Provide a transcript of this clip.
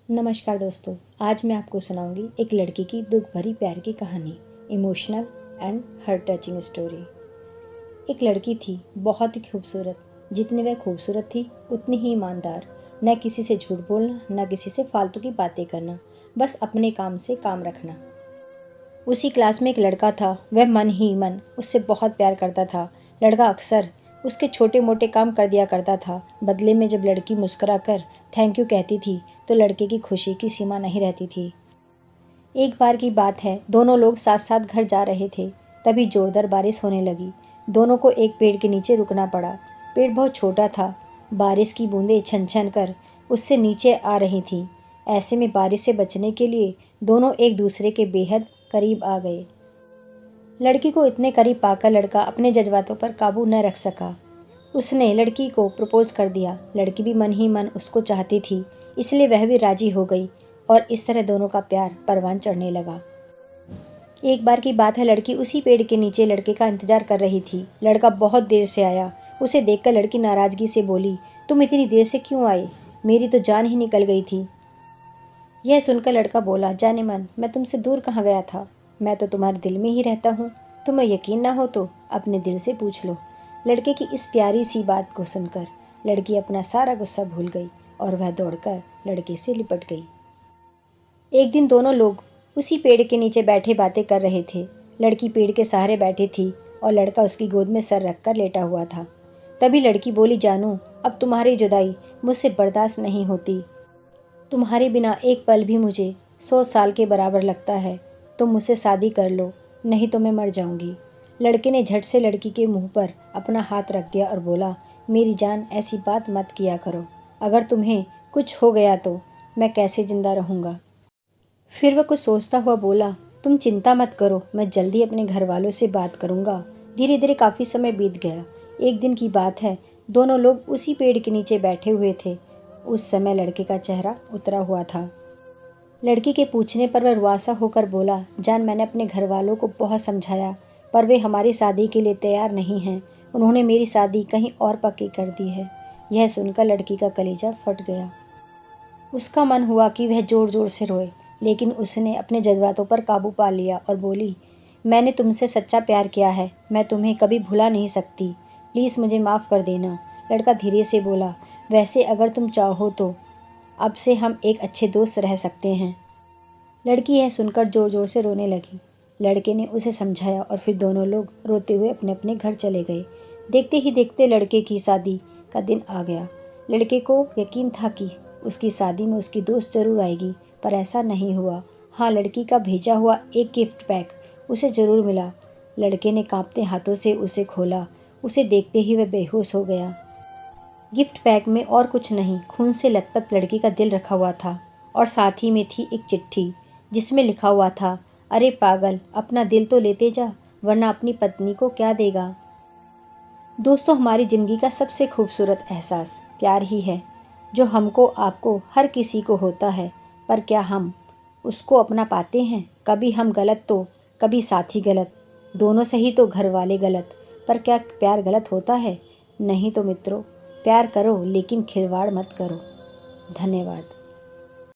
नमस्कार दोस्तों, आज मैं आपको सुनाऊंगी एक लड़की की दुख भरी प्यार की कहानी, emotional and heart touching story. एक लड़की थी, बहुत ही खूबसूरत। जितनी वह खूबसूरत थी उतनी ही ईमानदार। न किसी से झूठ बोलना, न किसी से फालतू की बातें करना, बस अपने काम से काम रखना। उसी क्लास में एक लड़का था, वह मन ही मन उससे बहुत प्यार करता था। लड़का अक्सर उसके छोटे मोटे काम कर दिया करता था। बदले में जब लड़की मुस्कुरा कर थैंक यू कहती थी तो लड़के की खुशी की सीमा नहीं रहती थी। एक बार की बात है, दोनों लोग साथ साथ घर जा रहे थे। तभी जोरदार बारिश होने लगी। दोनों को एक पेड़ के नीचे रुकना पड़ा। पेड़ बहुत छोटा था। बारिश की बूंदें छन छन कर उससे नीचे आ रही थीं। ऐसे में बारिश से बचने के लिए दोनों एक दूसरे के बेहद करीब आ गए। लड़की को इतने करीब पाकर लड़का अपने जज्बातों पर काबू न रख सका। उसने लड़की को प्रपोज कर दिया। लड़की भी मन ही मन उसको चाहती थी, इसलिए वह भी राजी हो गई और इस तरह दोनों का प्यार परवान चढ़ने लगा। एक बार की बात है, लड़की उसी पेड़ के नीचे लड़के का इंतजार कर रही थी। लड़का बहुत देर से आया। उसे देखकर लड़की नाराजगी से बोली, तुम इतनी देर से क्यों आए? मेरी तो जान ही निकल गई थी। यह सुनकर लड़का बोला, जाने मन, मैं तुमसे दूर कहाँ गया था? मैं तो तुम्हारे दिल में ही रहता हूँ। तुम्हें यकीन ना हो तो अपने दिल से पूछ लो। लड़के की इस प्यारी सी बात को सुनकर लड़की अपना सारा गुस्सा भूल गई और वह दौड़कर लड़के से लिपट गई। एक दिन दोनों लोग उसी पेड़ के नीचे बैठे बातें कर रहे थे। लड़की पेड़ के सहारे बैठी थी और लड़का उसकी गोद में सर रखकर लेटा हुआ था। तभी लड़की बोली, जानू, अब तुम्हारी जुदाई मुझसे बर्दाश्त नहीं होती। तुम्हारे बिना एक पल भी मुझे 100 साल के बराबर लगता है। तुम मुझसे शादी कर लो, नहीं तो मैं मर जाऊंगी। लड़के ने झट से लड़की के मुंह पर अपना हाथ रख दिया और बोला, मेरी जान, ऐसी बात मत किया करो। अगर तुम्हें कुछ हो गया तो मैं कैसे जिंदा रहूँगा? फिर वह कुछ सोचता हुआ बोला, तुम चिंता मत करो, मैं जल्दी अपने घर वालों से बात करूँगा। धीरे धीरे काफ़ी समय बीत गया। एक दिन की बात है, दोनों लोग उसी पेड़ के नीचे बैठे हुए थे। उस समय लड़के का चेहरा उतरा हुआ था। लड़की के पूछने पर वह रुआसा होकर बोला, जान, मैंने अपने घर वालों को बहुत समझाया, पर वे हमारी शादी के लिए तैयार नहीं हैं। उन्होंने मेरी शादी कहीं और पक्की कर दी है। यह सुनकर लड़की का कलेजा फट गया। उसका मन हुआ कि वह जोर जोर से रोए, लेकिन उसने अपने जज्बातों पर काबू पा लिया और बोली, मैंने तुमसे सच्चा प्यार किया है, मैं तुम्हें कभी भुला नहीं सकती। प्लीज़ मुझे माफ़ कर देना। लड़का धीरे से बोला, वैसे अगर तुम चाहो तो अब से हम एक अच्छे दोस्त रह सकते हैं। लड़की यह सुनकर जोर जोर से रोने लगी। लड़के ने उसे समझाया और फिर दोनों लोग रोते हुए अपने अपने घर चले गए। देखते ही देखते लड़के की शादी का दिन आ गया। लड़के को यकीन था कि उसकी शादी में उसकी दोस्त जरूर आएगी, पर ऐसा नहीं हुआ। हाँ, लड़की का भेजा हुआ एक गिफ्ट पैक उसे जरूर मिला। लड़के ने कांपते हाथों से उसे खोला। उसे देखते ही वह बेहोश हो गया। गिफ्ट पैक में और कुछ नहीं, खून से लथपथ लड़की का दिल रखा हुआ था और साथ ही में थी एक चिट्ठी जिसमें लिखा हुआ था, अरे पागल, अपना दिल तो लेते जा, वरना अपनी पत्नी को क्या देगा। दोस्तों, हमारी ज़िंदगी का सबसे खूबसूरत एहसास प्यार ही है, जो हमको, आपको, हर किसी को होता है। पर क्या हम उसको अपना पाते हैं? कभी हम गलत तो कभी साथी गलत, दोनों सही तो घर वाले गलत। पर क्या प्यार गलत होता है? नहीं तो मित्रों, प्यार करो लेकिन खिलवाड़ मत करो। धन्यवाद।